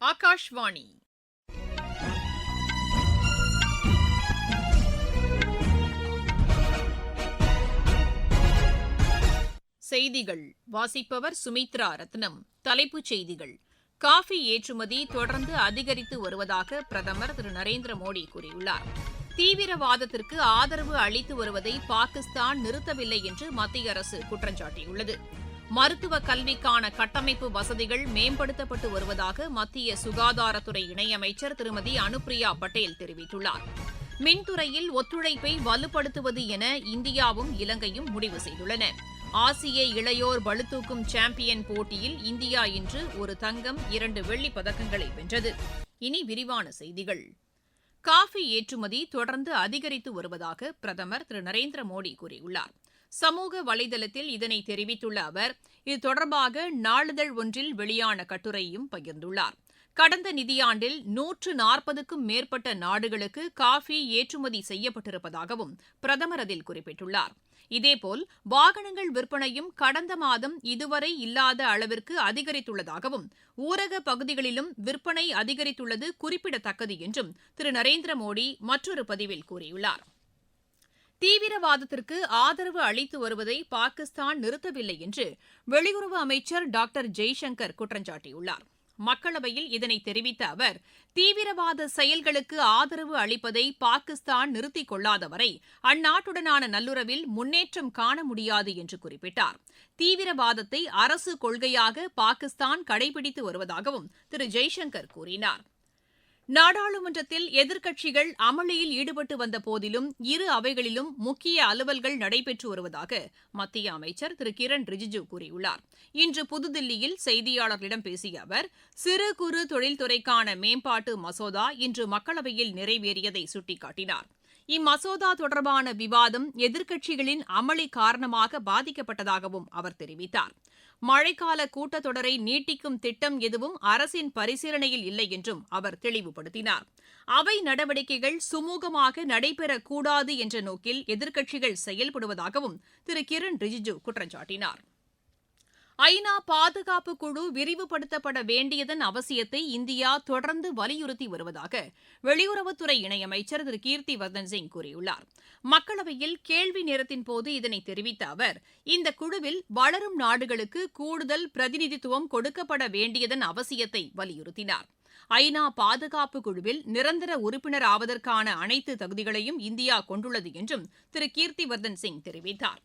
ஆகாஷ்வாணி செய்திகள் வாசிப்பவர் சுமித்ரா ரத்னம். தலைப்புச் செய்திகள்: காஃபி ஏற்றுமதி தொடர்ந்து அதிகரித்து வருவதாக பிரதமர் திரு நரேந்திர மோடி கூறியுள்ளார். தீவிரவாதத்திற்கு ஆதரவு அளித்து வருவதை பாகிஸ்தான் நிறுத்தவில்லை என்று மத்திய அரசு குற்றம் சாட்டியுள்ளது. மருத்துவ கல்விக்கான கட்டமைப்பு வசதிகள் மேம்படுத்தப்பட்டு வருவதாக மத்திய சுகாதாரத்துறை இணையமைச்சர் திருமதி அனுப்பிரியா பட்டேல் தெரிவித்துள்ளார். மின்துறையில் ஒத்துழைப்பை வலுப்படுத்துவது என இந்தியாவும் இலங்கையும் முடிவு செய்துள்ளன. ஆசிய இளையோர் பளுதூக்கும் சாம்பியன் போட்டியில் இந்தியா இன்று ஒரு தங்கம், 2 வெள்ளிப் பதக்கங்களை வென்றது. இனி விரிவான செய்திகள். காஃபி ஏற்றுமதி தொடர்ந்து அதிகரித்து வருவதாக பிரதமர் திரு நரேந்திர மோடி கூறியுள்ளார். சமூக வலைதளத்தில் இதனை தெரிவித்துள்ள அவர், இது தொடர்பாக நாளிதழ் ஒன்றில் வெளியான கட்டுரையையும் பகிர்ந்துள்ளார். கடந்த நிதியாண்டில் 140க்கும் மேற்பட்ட நாடுகளுக்கு காஃபி ஏற்றுமதி செய்யப்பட்டிருப்பதாகவும் பிரதமர் அதில் குறிப்பிட்டுள்ளார். இதேபோல் வாகனங்கள் விற்பனையும் கடந்த மாதம் இதுவரை இல்லாத அளவிற்கு அதிகரித்துள்ளதாகவும், ஊரக பகுதிகளிலும் விற்பனை அதிகரித்துள்ளது குறிப்பிடத்தக்கது என்றும் திரு நரேந்திர மோடி மற்றொரு பதிவில் கூறியுள்ளார். தீவிரவாதத்திற்கு ஆதரவு அளித்து வருவதை பாகிஸ்தான் நிறுத்தவில்லை என்று வெளியுறவு அமைச்சர் டாக்டர் ஜெய்சங்கர் குற்றம் சாட்டியுள்ளார். மக்களவையில் இதனை தெரிவித்த அவர், தீவிரவாத செயல்களுக்கு ஆதரவு அளிப்பதை பாகிஸ்தான் நிறுத்திக் கொள்ளாதவரை அந்நாட்டுடனான நல்லுறவில் முன்னேற்றம் காண முடியாது என்று குறிப்பிட்டார். தீவிரவாதத்தை அரசு கொள்கையாக பாகிஸ்தான் கடைபிடித்து வருவதாகவும் திரு ஜெய்சங்கர் கூறினார். நாடாளுமன்றத்தில் எதிர்க்கட்சிகள் அமளியில் ஈடுபட்டு வந்த போதிலும் இரு அவைகளிலும் முக்கிய அலுவல்கள் நடைபெற்று வருவதாக மத்திய அமைச்சர் திரு கிரண் ரிஜிஜூ கூறியுள்ளார். இன்று புதுதில்லியில் செய்தியாளர்களிடம் பேசிய அவர், சிறு குறு தொழில்துறைக்கான மேம்பாட்டு மசோதா இன்று மக்களவையில் நிறைவேறியதை சுட்டிக்காட்டினார். இம்மசோதா தொடர்பான விவாதம் எதிர்க்கட்சிகளின் அமளி காரணமாக பாதிக்கப்பட்டதாகவும் அவர் தெரிவித்தார். மழைக்கால கூட்டத்தொடரை நீட்டிக்கும் திட்டம் எதுவும் அரசின் பரிசீலனையில் இல்லை என்றும் அவர் தெளிவுபடுத்தினார். அவை நடவடிக்கைகள் சுமூகமாக நடைபெறக்கூடாது என்ற நோக்கில் எதிர்க்கட்சிகள் செயல்படுவதாகவும் திரு கிரண் ரிஜிஜூ குற்றம் சாட்டினார். ஐநா பாதுகாப்பு குழு விரிவுபடுத்தப்பட வேண்டியதன் அவசியத்தை இந்தியா தொடர்ந்து வலியுறுத்தி வருவதாக வெளியுறவுத்துறை இணையமைச்சர் திரு கீர்த்திவர்தன் சிங் கூறியுள்ளார். மக்களவையில் கேள்வி நேரத்தின் போது இதனை தெரிவித்த அவர், இந்த குழுவில் வளரும் நாடுகளுக்கு கூடுதல் பிரதிநிதித்துவம் கொடுக்கப்பட வேண்டியதன் அவசியத்தை வலியுறுத்தினார். ஐநா பாதுகாப்பு குழுவில் நிரந்தர உறுப்பினர் ஆவதற்கான அனைத்து தகுதிகளையும் இந்தியா கொண்டுள்ளது என்றும் திரு கீர்த்திவர்தன் சிங் தெரிவித்தார்.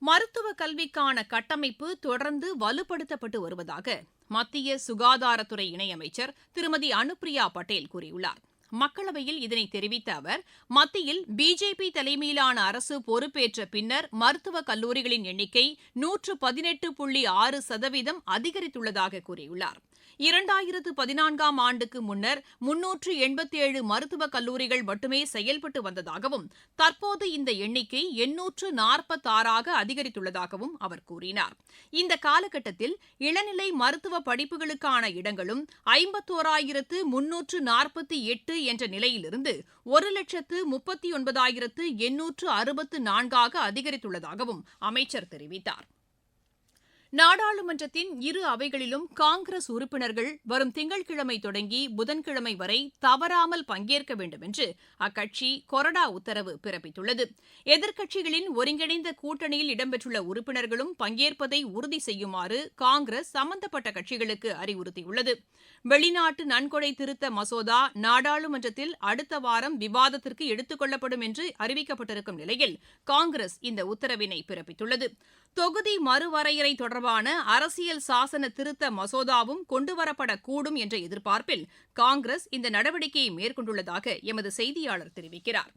மருத்துவ கல்விக்கான கட்டமைப்பு தொடர்ந்து வலுப்படுத்தப்பட்டு வருவதாக மத்திய சுகாதாரத்துறை இணையமைச்சர் திருமதி அனுப்பிரியா பட்டேல் கூறியுள்ளார். மக்களவையில் இதனை தெரிவித்த அவர், மத்தியில் பிஜேபி தலைமையிலான அரசு பொறுப்பேற்ற பின்னர் மருத்துவக் கல்லூரிகளின் எண்ணிக்கை 118.6% அதிகரித்துள்ளதாக கூறியுள்ளார். 2014ஆம் ஆண்டுக்கு முன்னர் 387 மருத்துவக் கல்லூரிகள் மட்டுமே செயல்பட்டு வந்ததாகவும், தற்போது இந்த எண்ணிக்கை 846ஆக அதிகரித்துள்ளதாகவும் அவர் கூறினார். இந்த காலகட்டத்தில் இளநிலை மருத்துவ படிப்புகளுக்கான இடங்களும் 51,348 என்ற நிலையிலிருந்து 1,39,864ஆக அதிகரித்துள்ளதாகவும் அமைச்சர் தெரிவித்தார். நாடாளுமன்றத்தின் இரு அவைகளிலும் காங்கிரஸ் உறுப்பினர்கள் வரும் திங்கட்கிழமை தொடங்கி புதன்கிழமை வரை தவறாமல் பங்கேற்க வேண்டும் என்று அக்கட்சி கொறடா உத்தரவு பிறப்பித்துள்ளது. எதிர்க்கட்சிகளின் ஒருங்கிணைந்த கூட்டணியில் இடம்பெற்றுள்ள உறுப்பினர்களும் பங்கேற்பதை உறுதி செய்யுமாறு காங்கிரஸ் சம்பந்தப்பட்ட கட்சிகளுக்கு அறிவுறுத்தியுள்ளது. வெளிநாட்டு நன்கொடை திருத்த மசோதா நாடாளுமன்றத்தில் அடுத்த வாரம் விவாதத்திற்கு எடுத்துக் கொள்ளப்படும் என்று அறிவிக்கப்பட்டிருக்கும் நிலையில் காங்கிரஸ் இந்த உத்தரவினை பிறப்பித்துள்ளது. தொகுதி மறுவரையறை தொடர்பான அரசியல் சாசன திருத்த மசோதாவும் கொண்டுவரப்படக்கூடும் என்ற எதிர்பார்ப்பில் காங்கிரஸ் இந்த நடவடிக்கையை மேற்கொண்டுள்ளதாக எமது செய்தியாளர் தெரிவிக்கிறார்.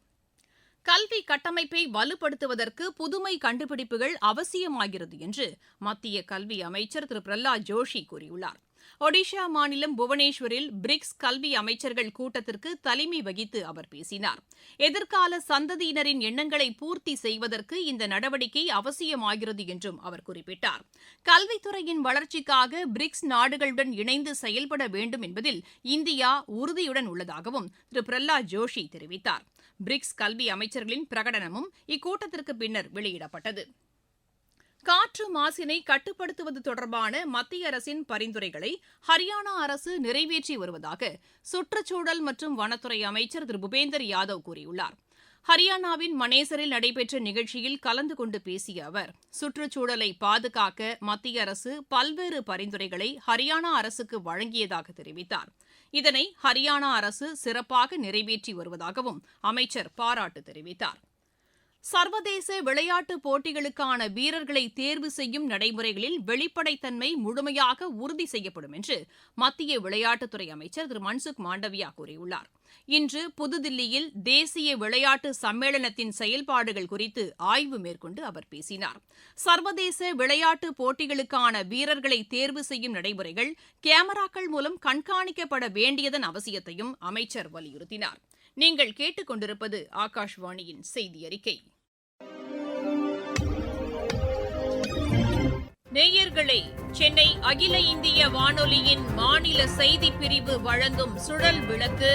கல்வி கட்டமைப்பை வலுப்படுத்துவதற்கு புதுமை கண்டுபிடிப்புகள் அவசியமாகிறது என்று மத்திய கல்வி அமைச்சர் திரு பிரஹ்லாத் ஜோஷி கூறியுள்ளார். ஒடிஷா மாநிலம் புவனேஸ்வரில் பிரிக்ஸ் கல்வி அமைச்சர்கள் கூட்டத்திற்கு தலைமை வகித்து அவர் பேசினார். எதிர்கால சந்ததியினரின் எண்ணங்களை பூர்த்தி செய்வதற்கு இந்த நடவடிக்கை அவசியமாகிறது என்றும் அவர் குறிப்பிட்டார். கல்வித்துறையின் வளர்ச்சிக்காக பிரிக்ஸ் நாடுகளுடன் இணைந்து செயல்பட வேண்டும் என்பதில் இந்தியா உறுதியுடன் உள்ளதாகவும் திரு பிரஹ்லாத் ஜோஷி தெரிவித்தார். பிரிக்ஸ் கல்வி அமைச்சர்களின் பிரகடனமும் இக்கூட்டத்திற்கு பின்னர் வெளியிடப்பட்டது. காற்று மாசினை கட்டுப்படுத்துவது தொடர்பான மத்திய அரசின் பரிந்துரைகளை ஹரியானா அரசு நிறைவேற்றி வருவதாக சுற்றுச்சூழல் மற்றும் வனத்துறை அமைச்சர் திரு பூபேந்தர் யாதவ் கூறியுள்ளார். ஹரியானாவின் மனேசரில் நடைபெற்ற நிகழ்ச்சியில் கலந்து கொண்டு பேசிய அவர், சுற்றுச்சூழலை பாதுகாக்க மத்திய அரசு பல்வேறு பரிந்துரைகளை ஹரியானா அரசுக்கு வழங்கியதாக தெரிவித்தார். இதனை ஹரியானா அரசு சிறப்பாக நிறைவேற்றி வருவதாகவும் அமைச்சர் பாராட்டு தெரிவித்தார். சர்வதேச விளையாட்டுப் போட்டிகளுக்கான வீரர்களை தேர்வு செய்யும் நடைமுறைகளில் வெளிப்படைத்தன்மை முழுமையாக உறுதி செய்யப்படும் என்று மத்திய விளையாட்டுத்துறை அமைச்சர் திரு மன்சுக் மாண்டவியா கூறியுள்ளார். இன்று புதுதில்லியில் தேசிய விளையாட்டு சம்மேளனத்தின் செயல்பாடுகள் குறித்து ஆய்வு மேற்கொண்டு அவர் பேசினார். சர்வதேச விளையாட்டுப் போட்டிகளுக்கான வீரர்களை தேர்வு செய்யும் நடைமுறைகள் கேமராக்கள் மூலம் கண்காணிக்கப்பட வேண்டியதன் அவசியத்தையும் அமைச்சர் வலியுறுத்தினார். நீங்கள் கேட்டுக் கொண்டிருப்பது ஆகாஷ்வாணியின் செய்தி அறிக்கை. நேயர்களே, சென்னை அகில இந்திய வானொலியின் மாநில செய்திப் பிரிவு வழங்கும் சுழல் விளக்கு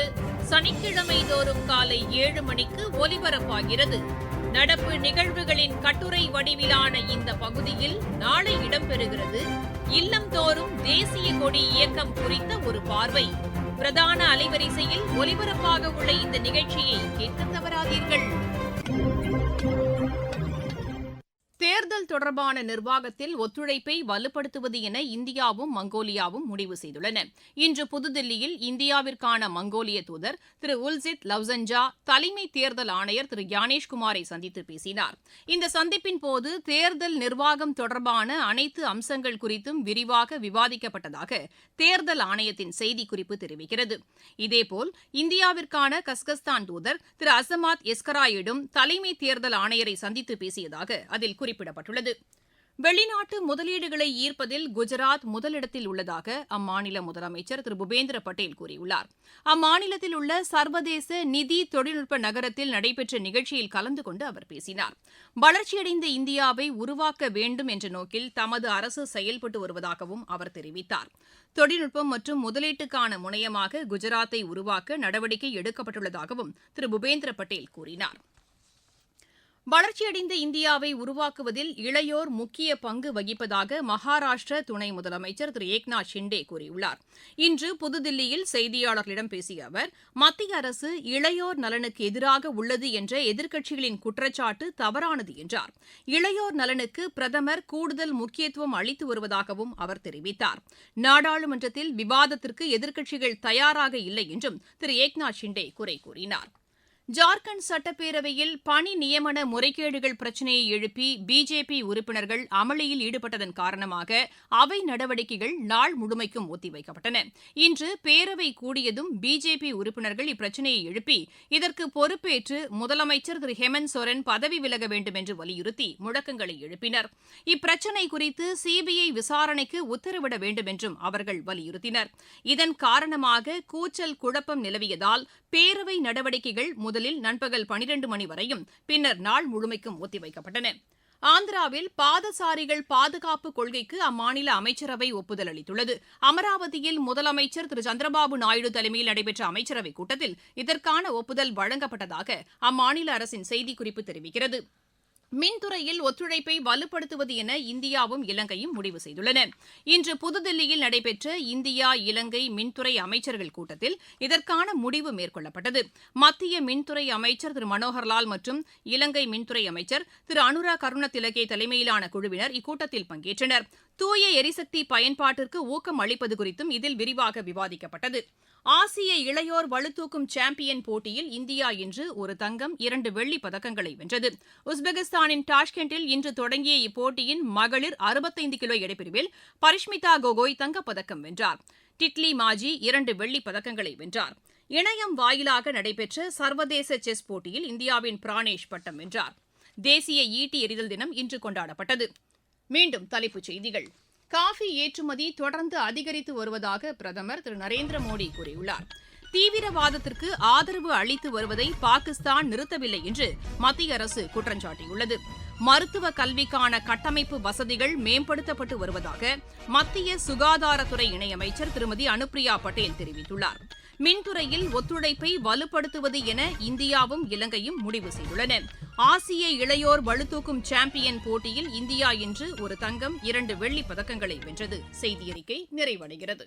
சனிக்கிழமை தோறும் காலை 7 மணிக்கு ஒலிபரப்பாகிறது. நடப்பு நிகழ்வுகளின் கட்டுரை வடிவிலான இந்த பகுதியில் நாளை இடம்பெறுகிறது இல்லம்தோறும் தேசிய கொடி இயக்கம் குறித்த ஒரு பார்வை. பிரதான அலைவரிசையில் ஒலிபரப்பாக உள்ள இந்த நிகழ்ச்சியை கேட்க தவறாதீர்கள். தேர்தல் தொடர்பான நிர்வாகத்தில் ஒத்துழைப்பை வலுப்படுத்துவது என இந்தியாவும் மங்கோலியாவும் முடிவு செய்துள்ளன. இன்று புதுதில்லியில் இந்தியாவிற்கான மங்கோலிய தூதர் திரு உல்சித் லவ்சன்ஜா தலைமை தேர்தல் ஆணையர் திரு ஞானேஷ்குமாரை சந்தித்து பேசினார். இந்த சந்திப்பின் போது தேர்தல் நிர்வாகம் தொடர்பான அனைத்து அம்சங்கள் குறித்தும் விரிவாக விவாதிக்கப்பட்டதாக தேர்தல் ஆணையத்தின் செய்திக்குறிப்பு தெரிவிக்கிறது. இதேபோல் இந்தியாவிற்கான கஸ்கஸ்தான் தூதர் திரு அசமாத் எஸ்கராயிடும் தலைமை தேர்தல் ஆணையரை சந்தித்து பேசியதாக அதில் குறிப்பிடப்பட்டுள்ளது. வெளிநாட்டு முதலீடுகளை ஈர்ப்பதில் குஜராத் முதலிடத்தில் உள்ளதாக அம்மாநில முதலமைச்சர் திரு பூபேந்திர பட்டேல் கூறியுள்ளார். அம்மாநிலத்தில் உள்ள சர்வதேச நிதி தொழில்நுட்ப நகரத்தில் நடைபெற்ற நிகழ்ச்சியில் கலந்து கொண்டு அவர் பேசினார். வளர்ச்சியடைந்த இந்தியாவை உருவாக்க வேண்டும் என்ற நோக்கில் தமது அரசு செயல்பட்டு வருவதாகவும் அவர் தெரிவித்தார். தொழில்நுட்பம் மற்றும் முதலீட்டுக்கான முனையமாக குஜராத்தை உருவாக்க நடவடிக்கை எடுக்கப்பட்டுள்ளதாகவும் திரு பூபேந்திர பட்டேல் கூறினார். வளர்ச்சியடைந்த இந்தியாவை உருவாக்குவதில் இளையோர் முக்கிய பங்கு வகிப்பதாக மகாராஷ்டிர துணை முதலமைச்சர் திரு ஏக்நாத் ஷிண்டே கூறியுள்ளார். இன்று புதுதில்லியில் செய்தியாளர்களிடம் பேசிய அவர், மத்திய அரசு இளையோர் நலனுக்கு எதிராக உள்ளது என்ற எதிர்க்கட்சிகளின் குற்றச்சாட்டு தவறானது என்றார். இளையோர் நலனுக்கு பிரதமர் கூடுதல் முக்கியத்துவம் அளித்து வருவதாகவும் அவர் தெரிவித்தார். நாடாளுமன்றத்தில் விவாதத்திற்கு எதிர்க்கட்சிகள் தயாராக இல்லை என்றும் திரு ஏக்நாத் ஷிண்டே குறை கூறினார். ஜார்க்கண்ட் சட்டப்பேரவையில் பணி நியமன முறைகேடுகள் பிரச்சினையை எழுப்பி பிஜேபி உறுப்பினர்கள் அமளியில் ஈடுபட்டதன் காரணமாக அவை நடவடிக்கைகள் நாள் முழுமைக்கும் ஒத்திவைக்கப்பட்டன. இன்று பேரவை கூடியதும் பிஜேபி உறுப்பினர்கள் இப்பிரச்சினையை எழுப்பி இதற்கு பொறுப்பேற்று முதலமைச்சர் திரு ஹேமந்த் சோரன் பதவி விலக வேண்டும் என்று வலியுறுத்தி முழக்கங்களை எழுப்பினர். இப்பிரச்சினை குறித்து சிபிஐ விசாரணைக்கு உத்தரவிட வேண்டும் என்றும் அவர்கள் வலியுறுத்தினர். இதன் காரணமாக கூச்சல் குழப்பம் நிலவியதால் பேரவை நடவடிக்கைகள் முதலில் நண்பகல் 12 மணி வரையும் பின்னர் நாள் முழுமைக்கும் ஒத்திவைக்கப்பட்டன. ஆந்திராவில் பாதசாரிகள் பாதுகாப்பு கொள்கைக்கு அம்மாநில அமைச்சரவை ஒப்புதல் அளித்துள்ளது. அமராவதியில் முதலமைச்சர் திரு சந்திரபாபு நாயுடு தலைமையில் நடைபெற்ற அமைச்சரவைக் கூட்டத்தில் இதற்கான ஒப்புதல் வழங்கப்பட்டதாக அம்மாநில அரசின் செய்திக்குறிப்பு தெரிவிக்கிறது. மின்துறையில் ஒத்துழைப்பை வலுப்படுத்துவது என இந்தியாவும் இலங்கையும் முடிவு செய்துள்ளன. இன்று புதுதில்லியில் நடைபெற்ற இந்தியா இலங்கை மின்துறை அமைச்சர்கள் கூட்டத்தில் இதற்கான முடிவு மேற்கொள்ளப்பட்டது. மத்திய மின்துறை அமைச்சர் திரு மனோகர்லால் மற்றும் இலங்கை மின்துறை அமைச்சர் திரு அனுரா கருணதிலகே தலைமையிலான குழுவினர் இக்கூட்டத்தில் பங்கேற்றனர். தூய எரிசக்தி பயன்பாட்டிற்கு ஊக்கம் அளிப்பது குறித்தும் இதில் விரிவாக விவாதிக்கப்பட்டது. ஆசிய இளையோர் பளுதூக்கும் சாம்பியன் போட்டியில் இந்தியா இன்று ஒரு தங்கம் 2 வெள்ளிப் பதக்கங்களை வென்றது. உஸ்பெகிஸ்தானின் டாஷ்கெண்டில் இன்று தொடங்கிய இப்போட்டியின் மகளிர் 65 கிலோ எடைப்பிரிவில் பரிஷ்மிதா கோகோய் தங்கப்பதக்கம் வென்றார். டிட்லி மாஜி 2 வெள்ளிப் பதக்கங்களை வென்றார். இணையம் வாயிலாக நடைபெற்ற சர்வதேச செஸ் போட்டியில் இந்தியாவின் பிரானேஷ் பட்டம் வென்றார். தேசிய ஈட்டி எறிதல் தினம் இன்று கொண்டாடப்பட்டது. மீண்டும் தலைப்புச் செய்திகள். காஃபி ஏற்றுமதி தொடர்ந்து அதிகரித்து வருவதாக பிரதமர் திரு நரேந்திர மோடி கூறியுள்ளார். தீவிரவாதத்திற்கு ஆதரவு அளித்து வருவதை பாகிஸ்தான் நிறுத்தவில்லை என்று மத்திய அரசு குற்றம் சாட்டியுள்ளது. மருத்துவ கல்விக்கான கட்டமைப்பு வசதிகள் மேம்படுத்தப்பட்டு வருவதாக மத்திய சுகாதாரத்துறை இணையமைச்சர் திருமதி அனுப்பிரியா பட்டேல் தெரிவித்துள்ளார். மின்துறையில் ஒத்துழைப்பை வலுப்படுத்துவது என இந்தியாவும் இலங்கையும் முடிவு செய்துள்ளன. ஆசிய இளையோர் பளுதூக்கும் சாம்பியன் போட்டியில் இந்தியா இன்று ஒரு தங்கம் 2 வெள்ளிப் பதக்கங்களை வென்றது. செய்தியறிக்கை நிறைவடைகிறது.